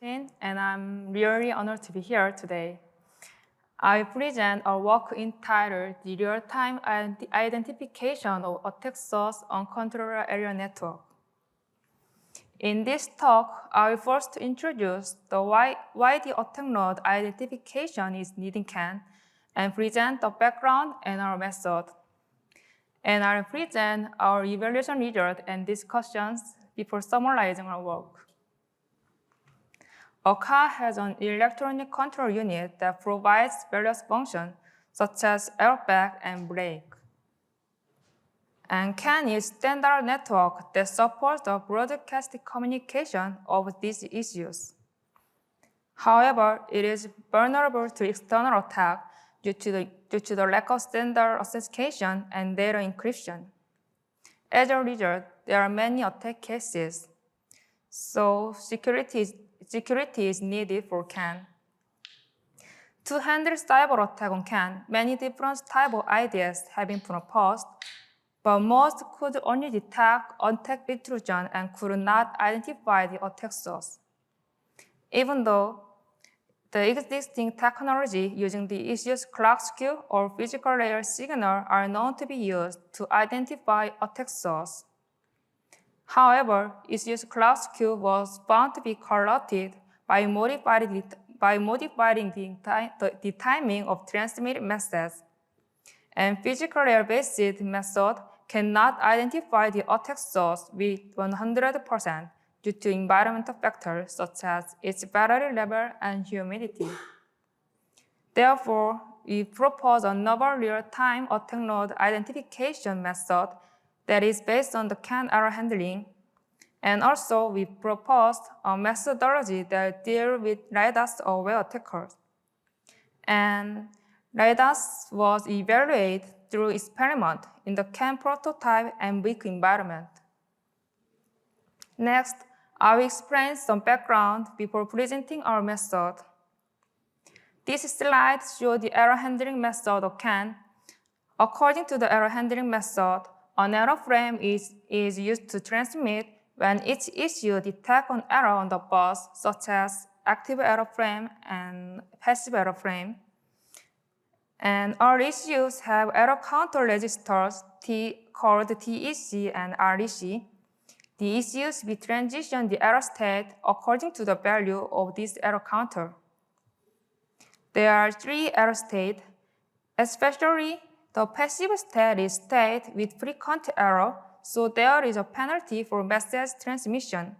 Shin, and I'm really honored to be here today. I present a work entitled The Real-Time Identification of Attack Source on Controller Area Network. In this talk, I will first introduce why the attack node identification is needed and present the background and our method. And I'll present our evaluation result and discussions before summarizing our work. A car has an electronic control unit that provides various functions, such as airbag and brake. And CAN is standard network that supports the broadcast communication of these issues. However, it is vulnerable to external attack due to the lack of standard authentication and data encryption. As a result, there are many attack cases, so security is needed for CAN. To handle cyber attack on CAN, many different types of ideas have been proposed, but most could only detect untapped intrusion and could not identify the attack source. Even though the existing technology using the issues clock skew or physical layer signal are known to be used to identify attack source. However, issues clock skew was found to be corrupted by modifying the timing of transmitted message, and physical layer-based method cannot identify the attack source with 100% due to environmental factors such as its battery level and humidity. Therefore, we propose another real-time attack node identification method that is based on the CAN error handling. And also, we proposed a methodology that deals with RIDAS-aware attackers. And RIDAS was evaluated through experiment in the CAN prototype and weak environment. Next, I will explain some background before presenting our method. This slide shows the error handling method of CAN. According to the error handling method, an error frame is used to transmit when each issue detects an error on the bus, such as active error frame and passive error frame. And all issues have error counter registers called TEC and REC. The issues we transition the error state according to the value of this error counter. There are 3 error states, especially the passive state is state with frequent error, so there is a penalty for message transmission.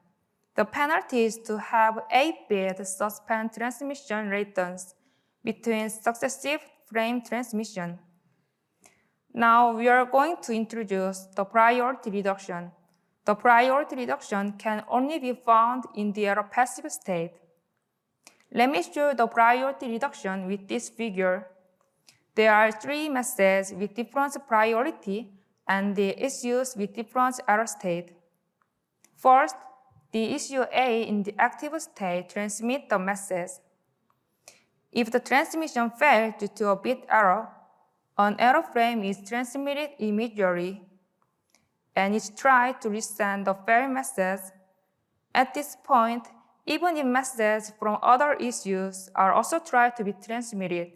The penalty is to have 8-bit suspend transmission latency between successive frame transmission. Now we are going to introduce the priority reduction. The priority reduction can only be found in the error passive state. Let me show the priority reduction with this figure. There are 3 messages with different priority and the issues with different error state. First, the issue A in the active state transmits the message. If the transmission fails due to a bit error, an error frame is transmitted immediately, and it's tried to resend the failed message. At this point, even if messages from other issues are also tried to be transmitted,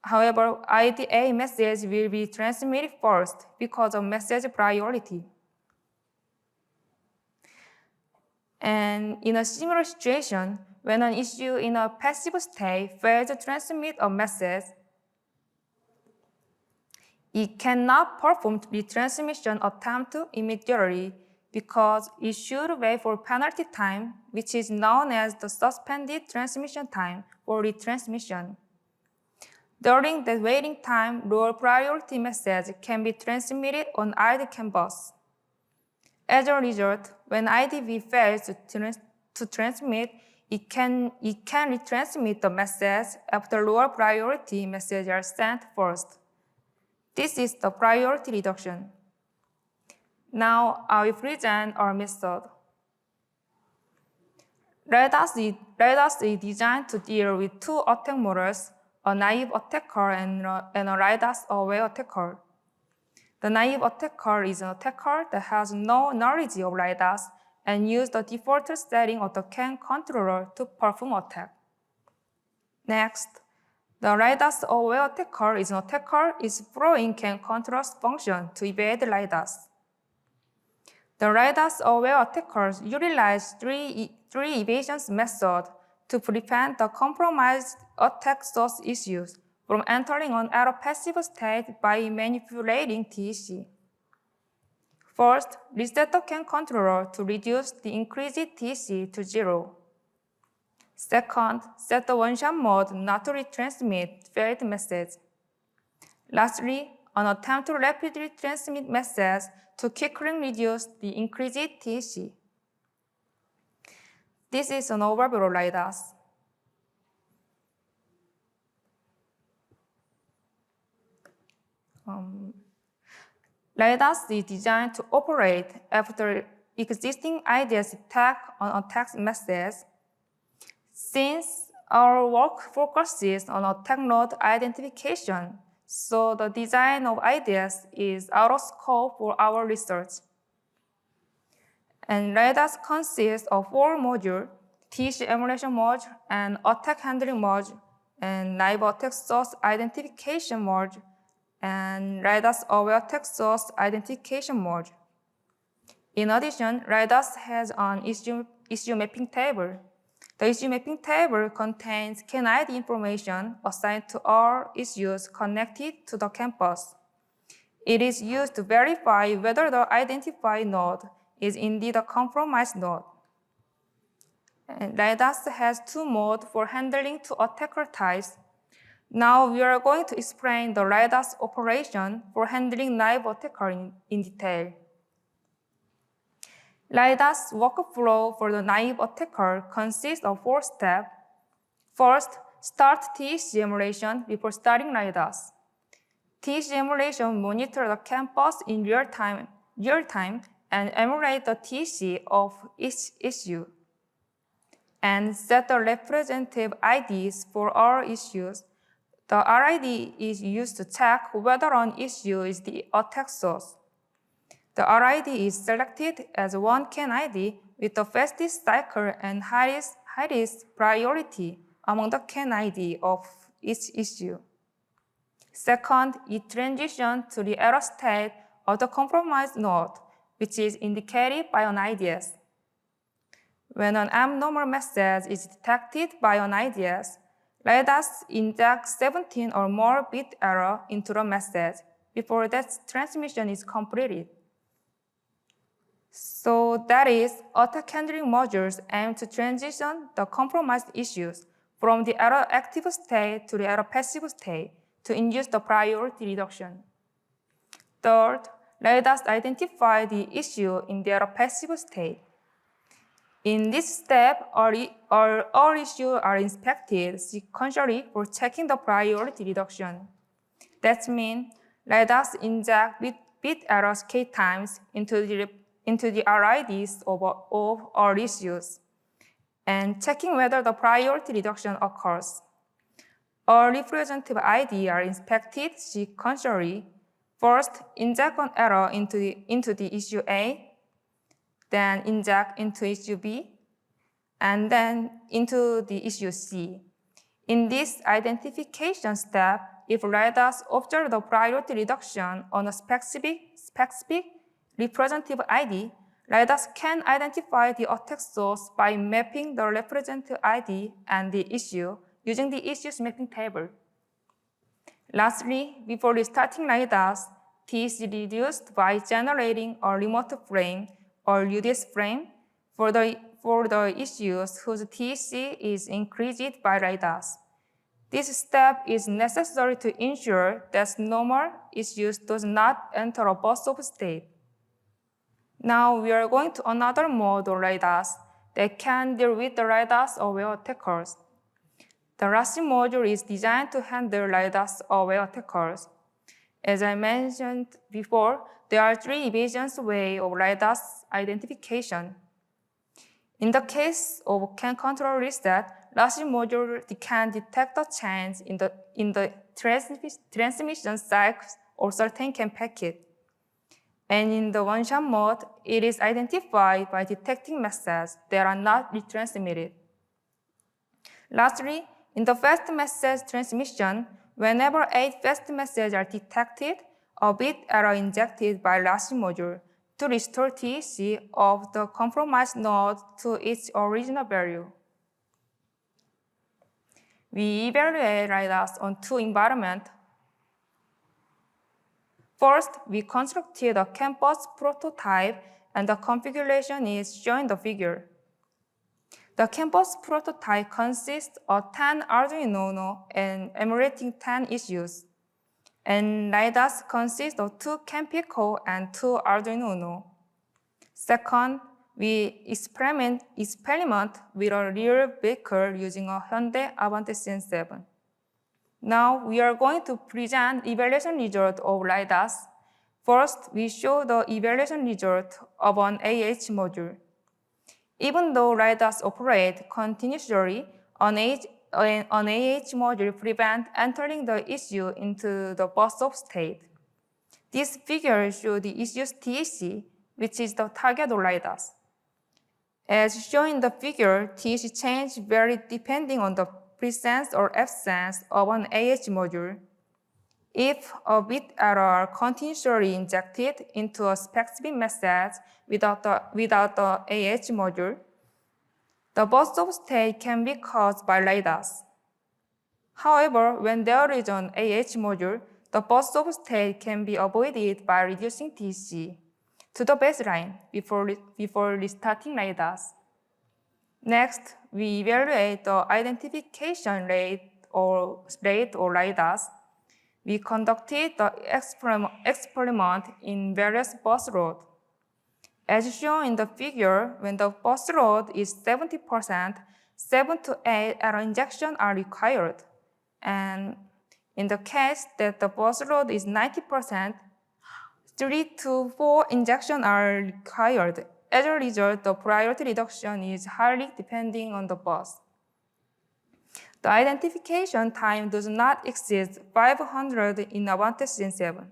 however, IDA message will be transmitted first because of message priority. And in a similar situation, when an issue in a passive state fails to transmit a message, it cannot perform the transmission attempt immediately because it should wait for penalty time, which is known as the suspended transmission time for retransmission. During the waiting time, lower priority message can be transmitted on ID CAN bus. As a result, when IDV fails to transmit, it can retransmit the message after lower priority messages are sent first. This is the priority reduction. Now I will present our method. RIDAS is designed to deal with 2 attack models, a naive attacker and a RIDAS-aware attacker. The naive attacker is an attacker that has no knowledge of RIDAS and use the default setting of the CAN controller to perform attack. Next, the RIDAS-aware attacker is an attacker is throwing CAN controller's function to evade RIDAS. The RIDAS-aware attackers utilize three evasion methods to prevent the compromised attack source issues from entering an error passive state by manipulating TC. First, reset the CAN controller to reduce the increased TC to 0. Second, set the one-shot mode not to retransmit failed message. Lastly, an attempt to rapidly transmit message to quickly reduce the increased TC. This is an overview of RIDAS. RIDAS is designed to operate after existing IDS attack on attack message. Since our work focuses on attack node identification, so the design of IDS is out of scope for our research. And RIDAS consists of 4 modules: TC emulation module, and attack handling module, and naive attack source identification module, and RIDAS-aware attack source identification module. In addition, RIDAS has an issue mapping table. The issue mapping table contains CAN ID information assigned to all issues connected to the campus. It is used to verify whether the identified node is indeed a compromised node. And RIDAS has 2 modes for handling 2 attacker types. Now we are going to explain the RIDAS operation for handling naive attacker in detail. RIDAS workflow for the naive attacker consists of 4 steps. First, start TC emulation before starting RIDAS. TC emulation monitors the campus in real time and emulate the TC of each issue, and set the representative IDs for all issues. The RID is used to check whether an issue is the attack source. The RID is selected as one CAN ID with the fastest cycle and highest priority among the CAN ID of each issue. Second, it transitions to the error state of the compromised node, which is indicated by an IDS. When an abnormal message is detected by an IDS, RIDAS injects 17 or more bit error into the message before that transmission is completed. So that is, attack handling modules aim to transition the compromised issues from the error active state to the error passive state to induce the priority reduction. Third, RIDAS identifies the issue in the error passive state. In this step, all issues are inspected sequentially for checking the priority reduction. That means RIDAS injects bit errors k times into the RIDs of all issues, and checking whether the priority reduction occurs. All representative IDs are inspected sequentially. First, inject an error into the issue A, then inject into issue B, and then into the issue C. In this identification step, if RIDAS observes the priority reduction on a specific representative ID, RIDAS can identify the attack source by mapping the representative ID and the issue using the issues mapping table. Lastly, before restarting RIDAS, T is reduced by generating a remote frame or UDS frame for the issues whose TC is increased by RIDAS. This step is necessary to ensure that normal issues does not enter a burst-off state. Now we are going to another mode of RIDAS that can deal with the RIDAS-aware attackers. The last module is designed to handle RIDAS-aware attackers. As I mentioned before, there are 3 evasion ways of RIDAS identification. In the case of CAN control reset, last module can detect a change in the transmission cycles of certain CAN packet. And in the one-shot mode, it is identified by detecting messages that are not retransmitted. Lastly, in the fast message transmission, whenever 8 fast messages are detected, a bit error injected by last module to restore TEC of the compromised node to its original value. We evaluate RIDAS on 2 environments. First, we constructed a campus prototype, and the configuration is shown in the figure. The campus prototype consists of 10 Arduino Uno and emulating 10 issues. And RIDAS consists of 2 CAMPICO and 2 Arduino Uno. Second, we experiment with a real vehicle using a Hyundai Avante CN7. Now we are going to present evaluation result of RIDAS. First, we show the evaluation result of an AH module. Even though RIDAS operates continuously, an AH module prevents entering the issue into the bus-off state. This figure shows the issue's TEC, which is the target of RIDAS. As shown in the figure, TEC change varies depending on the presence or absence of an AH module. If a bit error are continuously injected into a specific message without the AH module, the burst-off state can be caused by RIDAS. However, when there is an AH module, the burst-off state can be avoided by reducing TEC to the baseline before restarting RIDAS. Next, we evaluate the identification rate or RIDAS. We conducted the experiment in various bus roads. As shown in the figure, when the bus load is 70%, 7 to 8 error injections are required. And in the case that the bus load is 90%, 3 to 4 injections are required. As a result, the priority reduction is highly depending on the bus. The identification time does not exceed 500 in Avante CN7.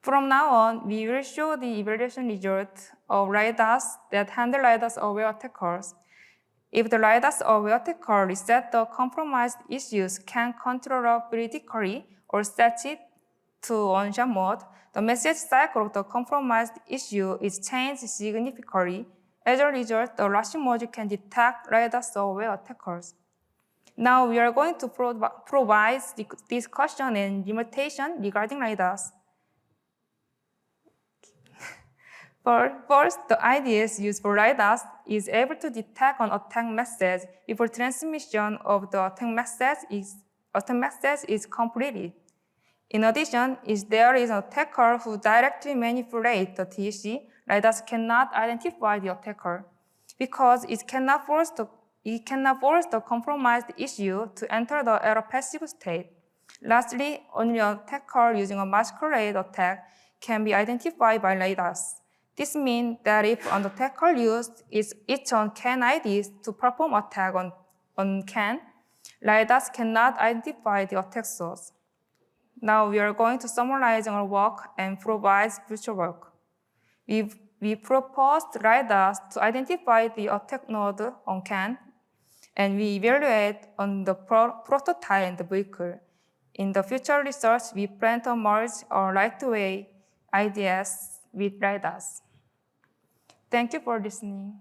From now on, we will show the evaluation result of RIDAS that handle RIDAS-aware attackers. If the RIDAS-aware attacker reset the compromised issues can control critically or set it to one-shot mode, the message cycle of the compromised issue is changed significantly. As a result, the rushing module can detect RIDAS-aware attackers. Now we are going to provide discussion and limitation regarding RIDAS. First, the IDS used for RIDAS is able to detect an attack message before transmission of the attack message is completed. In addition, if there is an attacker who directly manipulates the TEC, RIDAS cannot identify the attacker because it cannot force the compromised issue to enter the error passive state. Lastly, only an attacker using a masquerade attack can be identified by RIDAS. This means that if an attacker used its own CAN IDs to perform attack on CAN, RIDAS cannot identify the attack source. Now we are going to summarize our work and provide future work. We proposed RIDAS to identify the attack node on CAN, and we evaluate on the prototype and the vehicle. In the future research, we plan to merge our lightweight IDS with RIDAS. Thank you for listening.